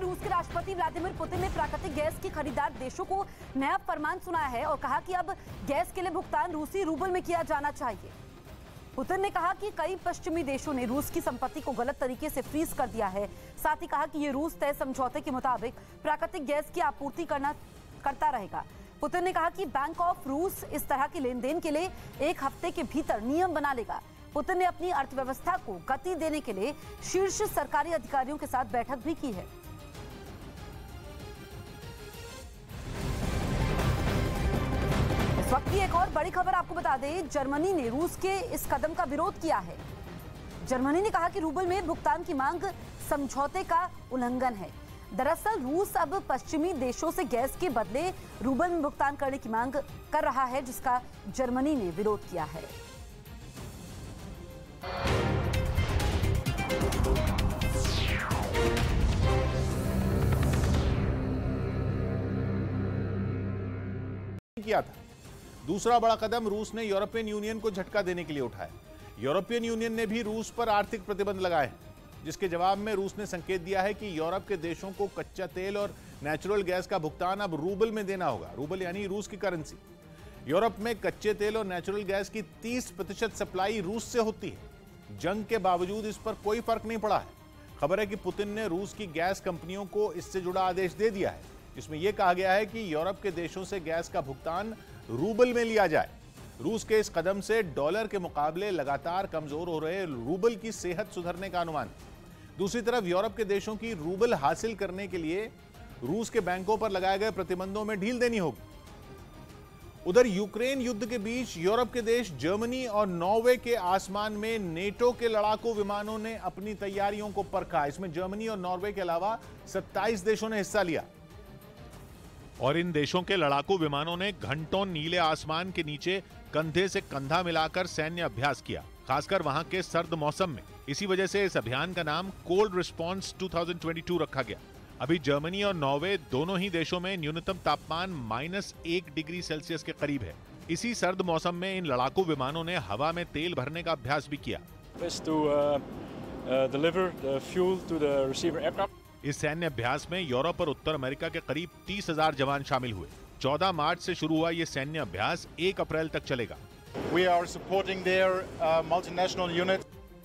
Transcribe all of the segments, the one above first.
रूस के राष्ट्रपति व्लादिमीर पुतिन ने प्राकृतिक गैस की खरीदार देशों को नया फरमान सुनाया है और कहा कि अब गैस के लिए भुगतान रूसी रूबल में किया जाना चाहिए। पुतिन ने कहा कि कई पश्चिमी देशों ने रूस की संपत्ति को गलत तरीके से फ्रीज कर दिया है। साथ ही कहा कि ये रूस तय समझौते के मुताबिक प्राकृतिक गैस की आपूर्ति करता रहेगा। पुतिन ने कहा कि बैंक ऑफ रूस इस तरह के लेन देन के लिए 1 हफ्ते के भीतर नियम बना लेगा। पुतिन ने अपनी अर्थव्यवस्था को गति देने के लिए शीर्ष सरकारी अधिकारियों के साथ बैठक भी की है। इस वक्त की एक और बड़ी खबर आपको बता दें, जर्मनी ने रूस के इस कदम का विरोध किया है। जर्मनी ने कहा कि रूबल में भुगतान की मांग समझौते का उल्लंघन है। दरअसल रूस अब पश्चिमी देशों से गैस के बदले रूबल में भुगतान करने की मांग कर रहा है, जिसका जर्मनी ने विरोध किया है। किया था। दूसरा बड़ा कदम रूस ने यूरोपियन यूनियन को झटका देने के लिए उठाया। यूरोपियन यूनियन ने भी रूस पर आर्थिक प्रतिबंध लगाए हैं, जिसके जवाब में रूस ने संकेत दिया है कि यूरोप के देशों को कच्चा तेल और नेचुरल गैस का भुगतान अब रूबल में देना होगा। रूबल यानी रूस की करेंसी। यूरोप में कच्चे तेल और नेचुरल गैस की 30% सप्लाई रूस से होती है। जंग के बावजूद इस पर कोई फर्क नहीं पड़ा है। खबर है कि पुतिन ने रूस की गैस कंपनियों को इससे जुड़ा आदेश दे दिया है, जिसमें यह कहा गया है कि यूरोप के देशों से गैस का भुगतान रूबल में लिया जाए। रूस के इस कदम से डॉलर के मुकाबले लगातार कमजोर हो रहे रूबल की सेहत सुधरने का अनुमान है। दूसरी तरफ यूरोप के देशों की रूबल हासिल करने के लिए रूस के बैंकों पर लगाए गए प्रतिबंधों में ढील देनी होगी। उधर यूक्रेन युद्ध के बीच यूरोप के देश जर्मनी और नॉर्वे के आसमान में नेटो के लड़ाकू विमानों ने अपनी तैयारियों को परखा। इसमें जर्मनी और नॉर्वे के अलावा 27 देशों ने हिस्सा लिया और इन देशों के लड़ाकू विमानों ने घंटों नीले आसमान के नीचे कंधे से कंधा मिलाकर सैन्य अभ्यास किया, खासकर वहां के सर्द मौसम में। इसी वजह से इस अभियान का नाम कोल्ड रिस्पॉन्स 2022 रखा गया। अभी जर्मनी और नॉर्वे दोनों ही देशों में न्यूनतम तापमान -1 डिग्री सेल्सियस के करीब है। इसी सर्द मौसम में इन लड़ाकू विमानों ने हवा में तेल भरने का अभ्यास भी किया। इस सैन्य अभ्यास में यूरोप और उत्तर अमेरिका के करीब 30,000 जवान शामिल हुए। 14 मार्च से शुरू हुआ ये सैन्य अभ्यास 1 अप्रैल तक चलेगा।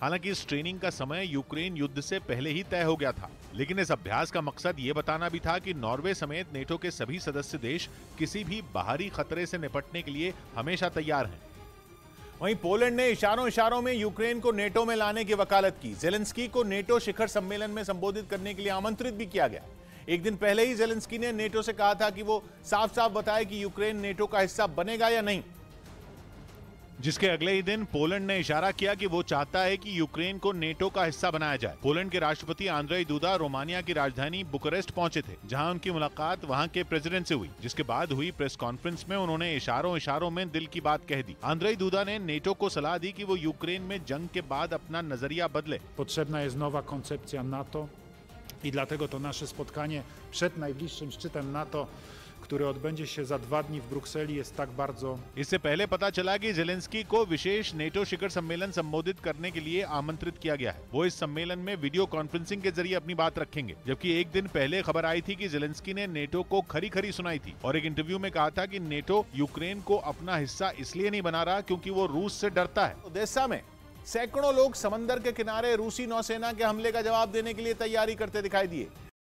हालांकि इस ट्रेनिंग का समय यूक्रेन युद्ध से पहले ही तय हो गया था, लेकिन इस अभ्यास का मकसद ये बताना भी था कि नॉर्वे समेत नेटो के सभी सदस्य देश किसी भी बाहरी खतरे से निपटने के लिए हमेशा तैयार हैं। वहीं पोलैंड ने इशारों में यूक्रेन को नेटो में लाने की वकालत की। जेलेंस्की को नेटो शिखर सम्मेलन में संबोधित करने के लिए आमंत्रित भी किया गया। एक दिन पहले ही जेलेंस्की ने नेटो से कहा था कि वो साफ साफ बताए कि यूक्रेन नेटो का हिस्सा बनेगा या नहीं, जिसके अगले ही दिन पोलैंड ने इशारा किया कि वो चाहता है कि यूक्रेन को नेटो का हिस्सा बनाया जाए। पोलैंड के राष्ट्रपति आंद्रेई दूदा रोमानिया की राजधानी बुकारेस्ट पहुंचे थे, जहां उनकी मुलाकात वहां के प्रेसिडेंट से हुई, जिसके बाद हुई प्रेस कॉन्फ्रेंस में उन्होंने इशारों में दिल की बात कह दी। आंद्रेई दूदा ने नेटो को सलाह दी कि वो यूक्रेन में जंग के बाद अपना नजरिया बदले। Potrzebna jest nowa koncepcja NATO i dlatego to nasze spotkanie przed najbliższym szczytem NATO, który odbędzie się za 2 dni w Brukseli, jest tak bardzo। इससे पहले पता चला कि जेलेंस्की को विशेष नेटो शिखर सम्मेलन संबोधित करने के लिए आमंत्रित किया गया है। वो इस सम्मेलन में वीडियो कॉन्फ्रेंसिंग के जरिए अपनी बात रखेंगे, जबकि एक दिन पहले खबर आई थी कि जेलेंस्की ने नेटो को खरी सुनाई थी और एक इंटरव्यू में कहा था कि नेटो यूक्रेन को अपना हिस्सा इसलिए नहीं बना रहा क्योंकि वो रूस से डरता है। ओदेसा में सैकड़ों लोग समंदर के किनारे रूसी नौसेना के हमले का जवाब देने के लिए तैयारी करते दिखाई दिए।